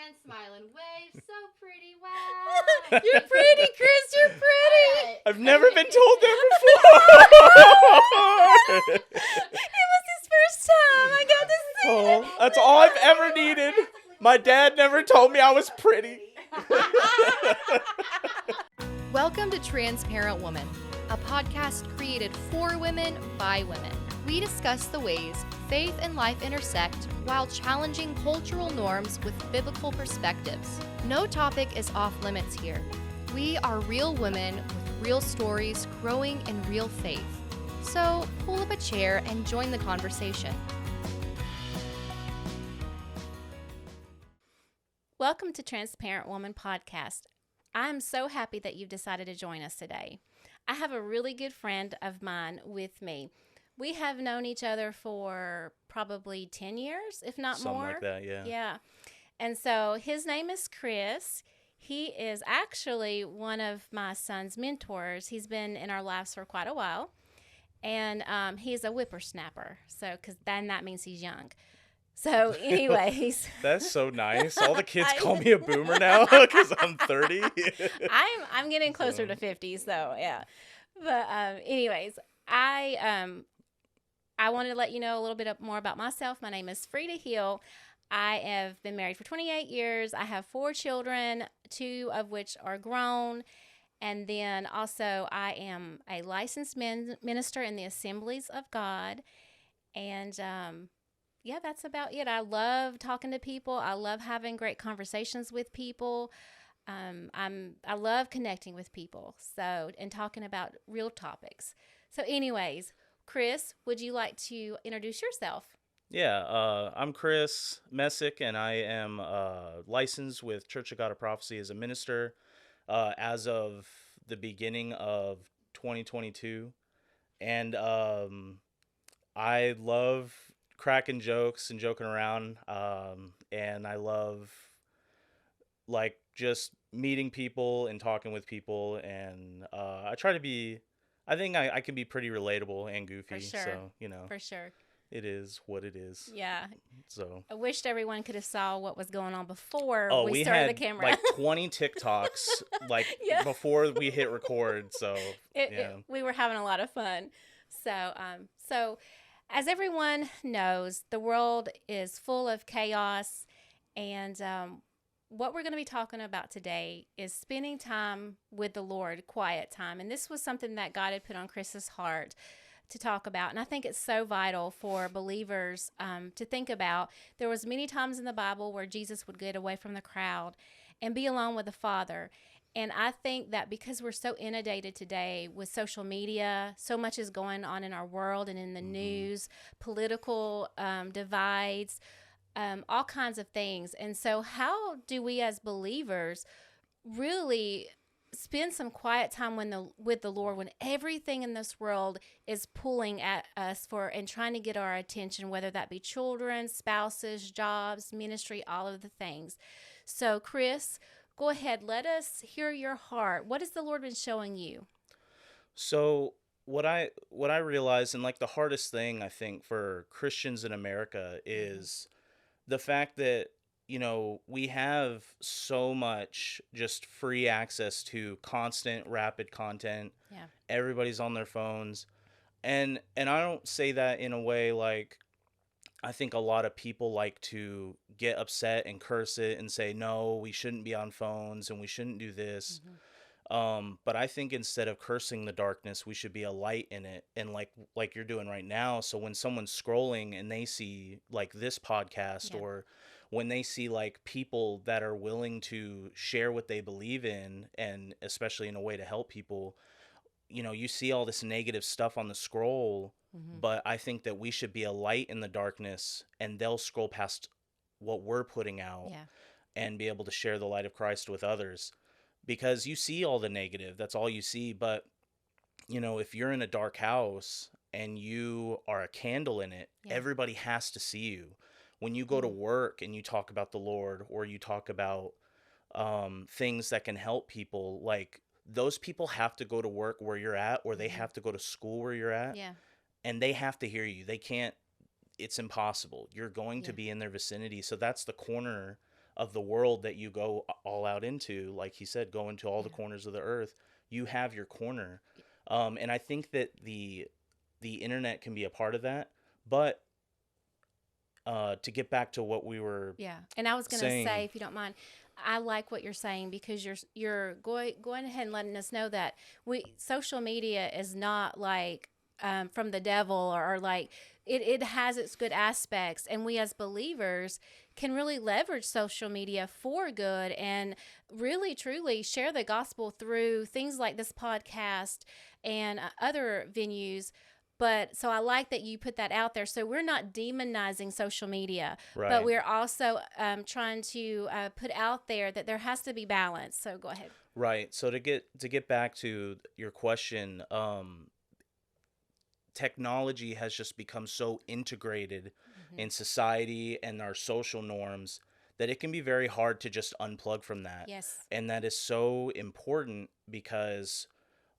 and smile and wave. So pretty. Wow. You're pretty, Chris. You're pretty. Right. I've never been told that before. It was his first time. I got to see it. Oh, that's all I've ever needed. My dad never told me I was pretty. Welcome to Transparent Woman, a podcast created for women by women. We discuss the ways faith and life intersect while challenging cultural norms with biblical perspectives. No topic is off limits here. We are real women with real stories growing in real faith. So pull up a chair and join the conversation. Welcome to Transparent Woman Podcast. I'm so happy that you've decided to join us today. I have a really good friend of mine with me. We have known each other for probably 10 years, if not Something more. like that, yeah. Yeah. And so his name is Chris. He is actually one of my son's mentors. He's been in our lives for quite a while. And he's a whippersnapper. So, because then that means he's young. So anyways. That's so nice. All the kids call me a boomer now because I'm 30. I'm getting closer to 50, so yeah. But anyways, I wanted to let you know a little bit more about myself. My name is 𝗙𝗵𝗶. I have been married for 28 years. I have 4 children, 2 of which are grown. And then also I am a licensed minister in the Assemblies of God. And yeah, that's about it. I love talking to people. I love having great conversations with people. I love connecting with people. And talking about real topics. So anyways, Chris, would you like to introduce yourself? Yeah, I'm 𝗙𝗵𝗍𝗶𝗹, and I am licensed with 𝗙𝗵𝗵𝗶 as a minister as of the beginning of 2022. And I love cracking jokes and joking around, and I love just meeting people and talking with people, and I try to be, I think I can be pretty relatable and goofy. For sure. So, For sure. It is what it is. Yeah. So I wished everyone could have saw what was going on before we had started the camera. like 20 TikToks Yeah. before we hit record. So we were having a lot of fun. So as everyone knows, the world is full of chaos, and what we're going to be talking about today is spending time with the Lord, quiet time. And this was something that God had put on Chris's heart to talk about. And I think it's so vital for believers to think about. There was many times in the Bible where Jesus would get away from the crowd and be alone with the Father. And I think that because we're so inundated today with social media, so much is going on in our world and in the news, political divides, all kinds of things. And so how do we as believers really spend some quiet time with the Lord when everything in this world is pulling at us and trying to get our attention, whether that be children, spouses, jobs, ministry, all of the things. So Chris, go ahead. Let us hear your heart. What has the Lord been showing you? So what I realized, and the hardest thing I think for Christians in America is the fact that we have so much just free access to constant, rapid content. Yeah. Everybody's on their phones. And I don't say that in a way I think a lot of people like to get upset and curse it and say, no, we shouldn't be on phones and we shouldn't do this. But I think instead of cursing the darkness, we should be a light in it. And like you're doing right now. So when someone's scrolling and they see this podcast, or when they see people that are willing to share what they believe in, and especially in a way to help people, you see all this negative stuff on the scroll, but I think that we should be a light in the darkness, and they'll scroll past what we're putting out and be able to share the light of Christ with others. Because you see all the negative, that's all you see. But, if you're in a dark house and you are a candle in it, everybody has to see you. When you go to work and you talk about the Lord, or you talk about things that can help people, those people have to go to work where you're at, or they have to go to school where you're at. Yeah. And they have to hear you. They can't, it's impossible. You're going to be in their vicinity. So that's the corner of the world that you go all out into, like he said, go into all the corners of the earth, you have your corner. And I think that the internet can be a part of that. But to get back to what we were and I was going to saying, say, if you don't mind, I like what you're saying, because you're going ahead and letting us know that social media is not like from the devil, or like it has its good aspects, and we as believers can really leverage social media for good and really truly share the gospel through things like this podcast and other venues. But so I like that you put that out there. So we're not demonizing social media, right. but we're also trying to put out there that there has to be balance. So go ahead. Right. So to get back to your question, technology has just become so integrated in society and our social norms that it can be very hard to just unplug from that. Yes. And that is so important because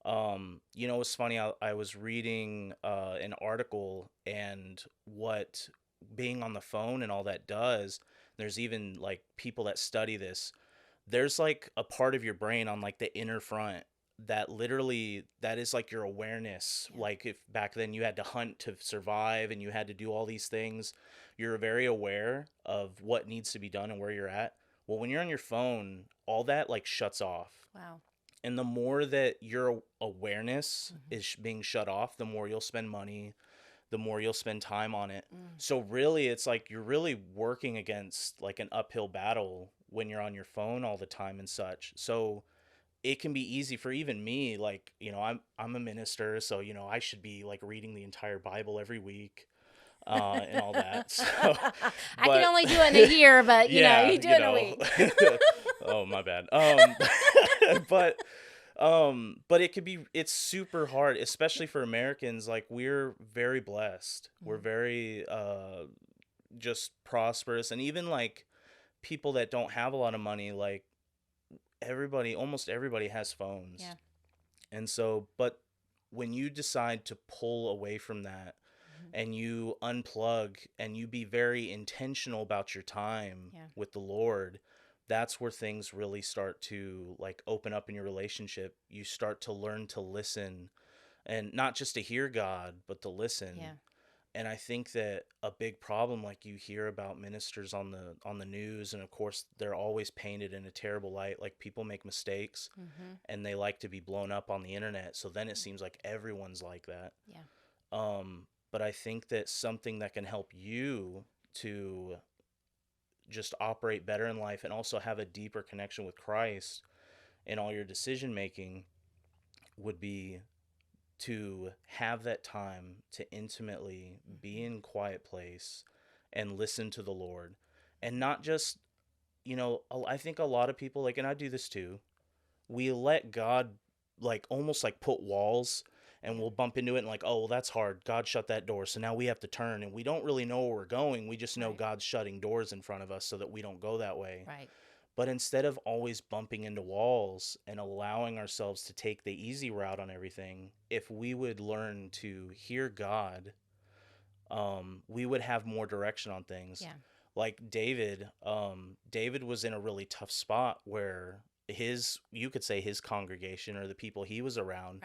it's funny, I was reading an article, and what being on the phone and all that does, there's even like people that study this, there's like a part of your brain on like the inner front that literally, that is like your awareness. Like if back then you had to hunt to survive and you had to do all these things, you're very aware of what needs to be done and where you're at. Well, when you're on your phone, all that like shuts off. Wow. And the more that your awareness is being shut off, the more you'll spend money, the more you'll spend time on it. So really, it's like you're really working against like an uphill battle when you're on your phone all the time and such. So it can be easy for even me, like, I'm a minister, so, I should be like reading the entire Bible every week. And all that. So, I can only do it in a year, but you do it in a week. Oh, my bad. But it's super hard, especially for Americans. Like, we're very blessed. We're very just prosperous, and even like people that don't have a lot of money, like almost everybody has phones. Yeah. And so, but when you decide to pull away from that, and you unplug and you be very intentional about your time with the Lord, that's where things really start to like open up in your relationship. You start to learn to listen, and not just to hear God, but to listen. Yeah. And I think that a big problem, like you hear about ministers on the news, and of course they're always painted in a terrible light. Like, people make mistakes and they like to be blown up on the internet. So then it seems like everyone's like that. Yeah. But I think that something that can help you to just operate better in life and also have a deeper connection with Christ in all your decision making would be to have that time to intimately be in quiet place and listen to the Lord. And not just, I think a lot of people, like, and I do this too, we let God like almost like put walls, and we'll bump into it and like, oh, well, that's hard. God shut that door, so now we have to turn, and we don't really know where we're going. We just know God's shutting doors in front of us so that we don't go that way. Right. But instead of always bumping into walls and allowing ourselves to take the easy route on everything, if we would learn to hear God, we would have more direction on things. Yeah. Like David was in a really tough spot where you could say his congregation, or the people he was around,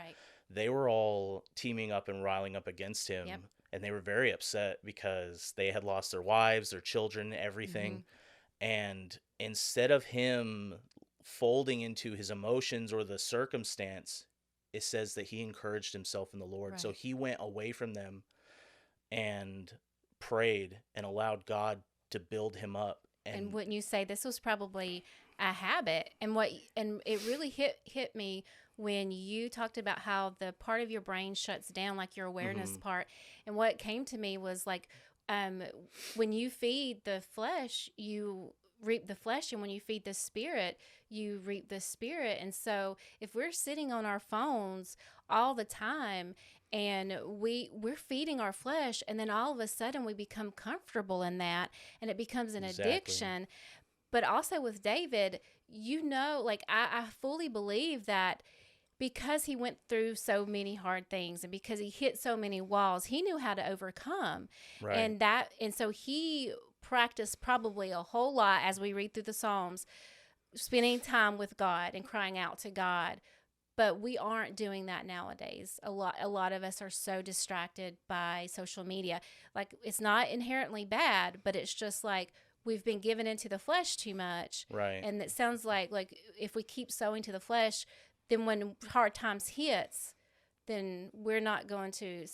they were all teaming up and riling up against him. Yep. And they were very upset because they had lost their wives, their children, everything. And instead of him folding into his emotions or the circumstance, it says that he encouraged himself in the Lord. Right. So he went away from them and prayed and allowed God to build him up. And wouldn't you say this was probably a habit? And it really hit me when you talked about how the part of your brain shuts down, like your awareness part. And what came to me was like, when you feed the flesh, you reap the flesh, and when you feed the spirit, you reap the spirit. And so if we're sitting on our phones all the time and we're feeding our flesh, and then all of a sudden we become comfortable in that, and it becomes an addiction. But also with David, like I fully believe that because he went through so many hard things, and because he hit so many walls, he knew how to overcome. Right. And so he practice probably a whole lot as we read through the Psalms, spending time with God and crying out to God. But we aren't doing that nowadays. A lot of us are so distracted by social media. Like, it's not inherently bad, but it's just like we've been given into the flesh too much. Right. And it sounds like if we keep sowing to the flesh, then when hard times hits, then we're not going to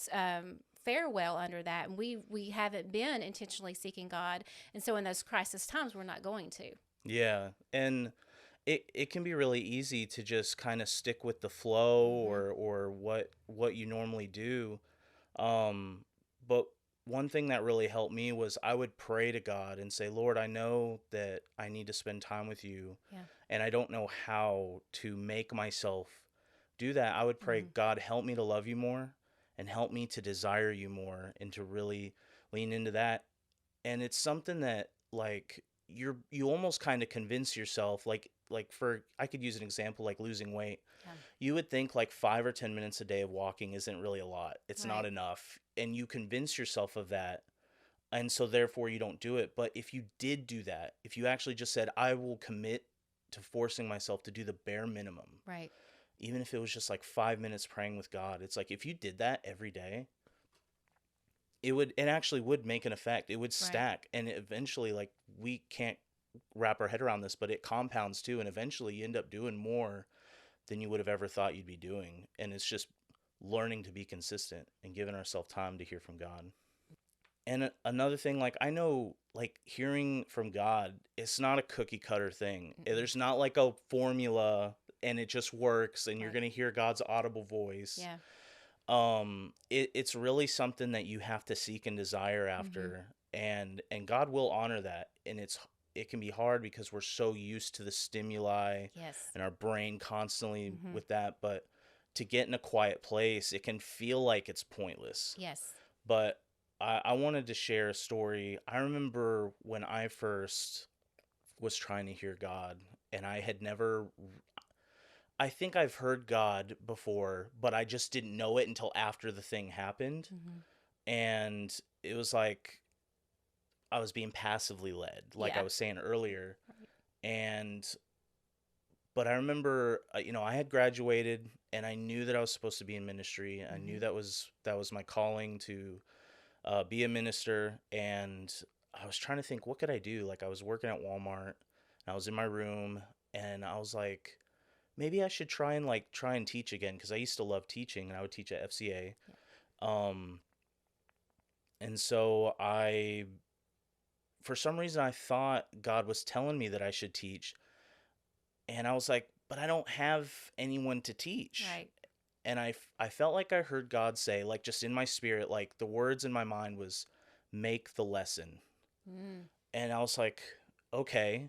fare well under that. And we haven't been intentionally seeking God. And so in those crisis times, we're not going to. Yeah. And it can be really easy to just kind of stick with the flow or what you normally do. But one thing that really helped me was I would pray to God and say, Lord, I know that I need to spend time with you. Yeah. And I don't know how to make myself do that. I would pray, God, help me to love you more and help me to desire you more and to really lean into that. And it's something that like you almost kind of convince yourself, like for, I could use an example like losing weight. Yeah. You would think like 5 or 10 minutes a day of walking isn't really a lot. It's not enough. And you convince yourself of that. And so therefore you don't do it. But if you did do that, if you actually just said, I will commit to forcing myself to do the bare minimum. Right. Even if it was just like 5 minutes praying with God, it's like if you did that every day, it actually would make an effect. It would stack. And eventually, like, we can't wrap our head around this, but it compounds too. And eventually you end up doing more than you would have ever thought you'd be doing. And it's just learning to be consistent and giving ourselves time to hear from God. And another thing, like, I know, like, hearing from God, it's not a cookie cutter thing. There's not like a formula and it just works and you're going to hear God's audible voice. Yeah. It's really something that you have to seek and desire after, and God will honor that. And it can be hard because we're so used to the stimuli and our brain constantly with that. But to get in a quiet place, it can feel like it's pointless. Yes. But I wanted to share a story. I remember when I first was trying to hear God, and I had never, I think I've heard God before, but I just didn't know it until after the thing happened. And it was like I was being passively led, like I was saying earlier. But I remember, I had graduated and I knew that I was supposed to be in ministry. I knew that was my calling to be a minister. And I was trying to think, what could I do? Like, I was working at Walmart and I was in my room and I was like, maybe I should try and teach again, because I used to love teaching and I would teach at 𝗙𝗵𝗄. And so for some reason, I thought God was telling me that I should teach. And I was like, but I don't have anyone to teach. Right. And I felt like I heard God say, like, just in my spirit, like the words in my mind was, make the lesson. And I was like, okay.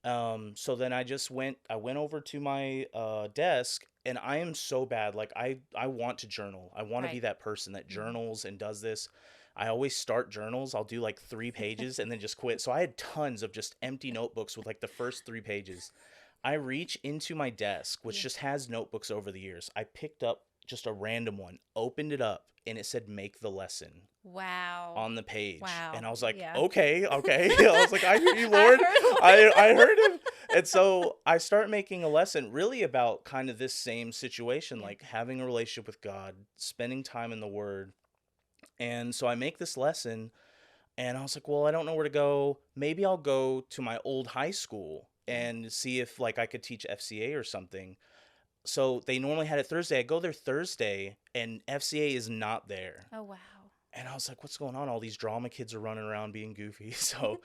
So then I went over to my desk, and I am so bad. Like, I want to journal. I want to be that person that journals and does this. I always start journals. I'll do like 3 pages and then just quit. So I had tons of just empty notebooks with like the first 3 pages. I reach into my desk, which just has notebooks over the years. I picked up just a random one, opened it up, and it said, make the lesson. Wow. On the page. Wow. And I was like, Yeah. okay. I was like, I hear you, Lord. I heard him. And so I start making a lesson really about kind of this same situation, like having a relationship with God, spending time in the Word. And so I make this lesson, and I was like, well, I don't know where to go. Maybe I'll go to my old high school and see if like I could teach FCA or something. So they normally had it Thursday. I go there Thursday, and FCA is not there. Oh, wow. And I was like, what's going on? All these drama kids are running around being goofy. So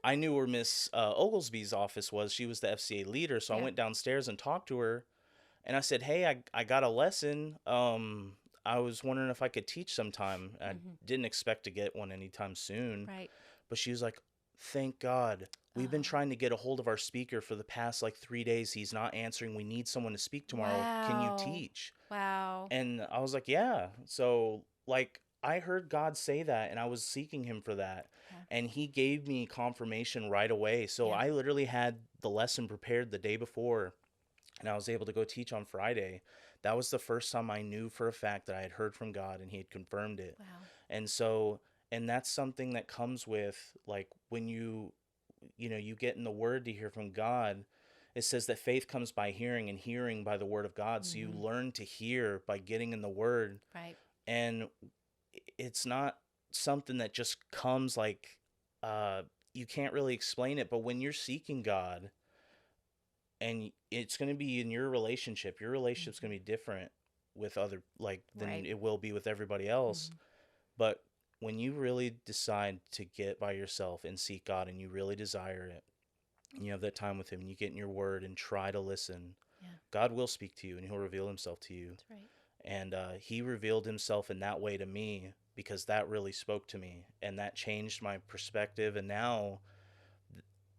I knew where Miss Oglesby's office was. She was the FCA leader. So I went downstairs and talked to her. And I said, hey, I got a lesson. I was wondering if I could teach sometime. I didn't expect to get one anytime soon. Right. But she was like, thank God. We've been trying to get a hold of our speaker for the past like 3 days. He's not answering. We need someone to speak tomorrow. Wow. Can you teach? Wow. And I was like, yeah. So like, I heard God say that, and I was seeking him for that. And he gave me confirmation right away. So I literally had the lesson prepared the day before, and I was able to go teach on Friday. That was the first time I knew for a fact that I had heard from God and he had confirmed it. Wow. And so And that's something that comes with, like, when you get in the word to hear from God. It says that faith comes by hearing, and hearing by the word of God. So you Mm-hmm. learn to hear by getting in the word. Right. And it's not something that just comes like, uh you can't really explain it, but when you're seeking God, and it's going to be in your relationship's going to be different with other, like, than Right. it will be with everybody else. Mm-hmm. But when you really decide to get by yourself and seek God, and you really desire it, and you have that time with him, and you get in your word and try to listen, Yeah. God will speak to you, and he'll reveal himself to you. That's right. And he revealed himself in that way to me, because that really spoke to me, and that changed my perspective. And now,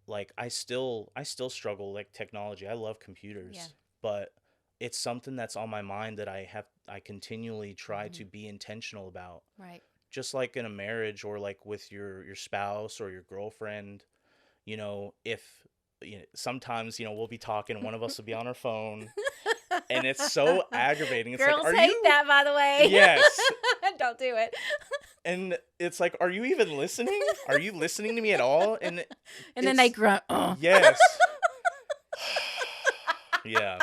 like, I still struggle, like, technology. I love Yeah. computers, but it's something that's on my mind that I continually try Mm-hmm. to be intentional about. Right. Just like in a marriage, or like with your spouse or your girlfriend, if sometimes, we'll be talking, and one of us will be on our phone, and it's so aggravating. It's like, Girls are hate you? that, by the way. Yes. Don't do it. And it's like, are you even listening? Are you listening to me at all? And And then they it's grunt. Oh. yes. Yeah.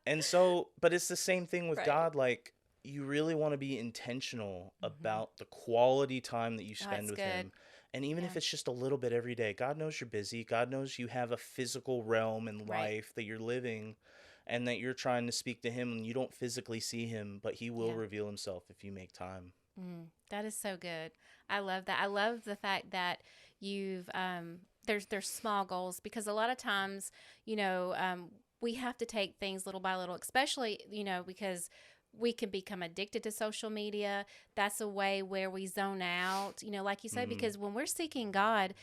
And so, but it's the same thing with Right. God. Like, you really want to be intentional Mhm. about the quality time that you Oh, spend that's with good. him. And even if Yeah. it's just a little bit every day, God knows you're busy. God knows you have a physical realm in Right. life that you're living, and that you're trying to speak to him, and you don't physically see him, but he will Yeah. reveal himself if you make time. That is so good. I love that. I love the fact that you've there's small goals, because a lot of times, we have to take things little by little, especially, because we can become addicted to social media. That's a way where we zone out, like you said, Hmm. because when we're seeking God,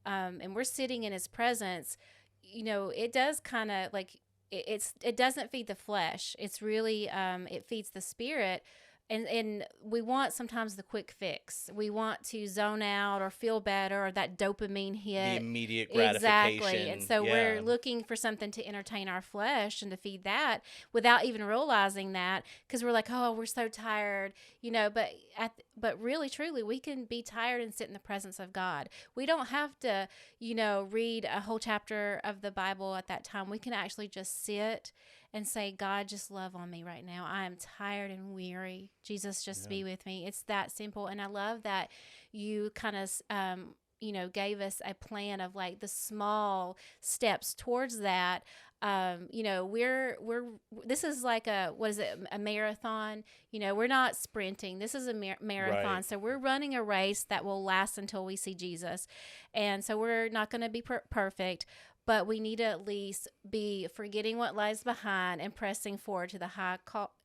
and we're sitting in his presence, it does kind of like it doesn't feed the flesh. It's really it feeds the spirit. And we want sometimes the quick fix. We want to zone out or feel better, or that dopamine The hit. immediate Exactly. And gratification. so we're Yeah. looking for something to entertain our flesh and to feed that, without even realizing that, because we're like, oh, we're so tired, but really, truly, we can be tired and sit in the presence of God. We don't have to, read a whole chapter of the Bible at that time. We can actually just sit and say, God, just love on me right now. I am tired and weary. Jesus, just Yeah. be with me. It's that simple. And I love that you kind of, gave us a plan of like the small steps towards that. This is like a marathon. We're not sprinting. This is a marathon. Right. So we're running a race that will last until we see Jesus. And so we're not going to be perfect, but we need to at least be forgetting what lies behind and pressing forward to the high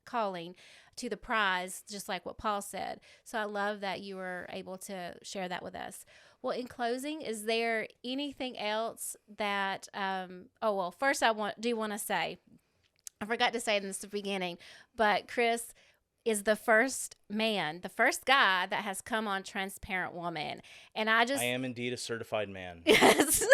calling, to the prize, just like what Paul said. So I love that you were able to share that with us. Well, in closing, is there anything else that, first I want to say, I forgot to say this at the beginning, but Chris is the first guy that has come on Transparent Woman. And I am indeed a certified man. yes. For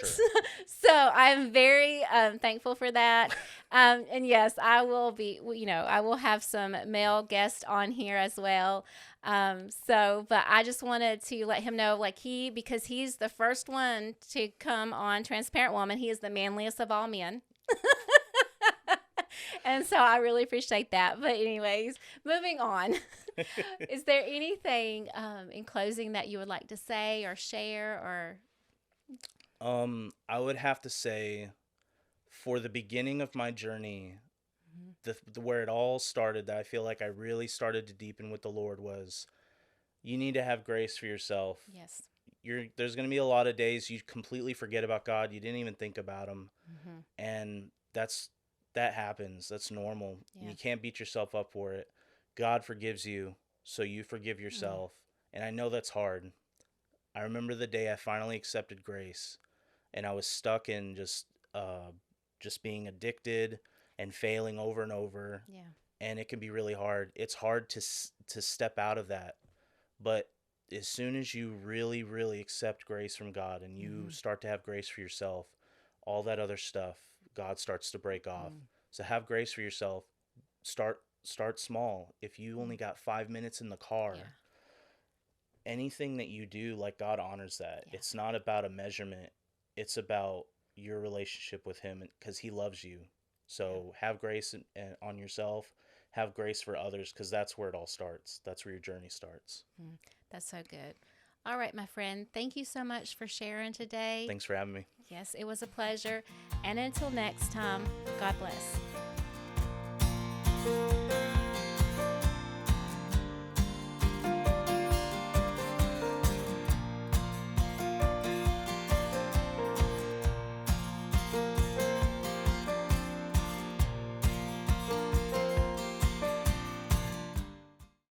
sure. So I'm very thankful for that. And yes, I will be, I will have some male guests on here as well. But I just wanted to let him know, because he's the first one to come on Transparent Woman, he is the manliest of all men. And so I really appreciate that. But anyways, moving on. Is there anything in closing that you would like to say or share or? I would have to say, for the beginning of my journey, where it all started, that I feel like I really started to deepen with the Lord, was you need to have grace for yourself. Yes. There's going to be a lot of days you completely forget about God. You didn't even think about him. Mm-hmm. And that happens. That's normal. Yeah. You can't beat yourself up for it. God forgives you, so you forgive yourself. And I know that's hard. I remember the day I finally accepted grace, and I was stuck in just being addicted and failing over and over. Yeah. And it can be really hard. It's hard to step out of that. But as soon as you really, really accept grace from God, and you start to have grace for yourself, all that other stuff, God starts to break off. So have grace for yourself. Start small. If you only got 5 minutes in the car, anything that you do, like, God honors that. Yeah. It's not about a measurement. It's about your relationship with him, because he loves you. So have grace on yourself, have grace for others, because that's where it all starts. That's where your journey starts. That's so good. All right, my friend. Thank you so much for sharing today. Thanks for having me. Yes, it was a pleasure. And until next time, God bless.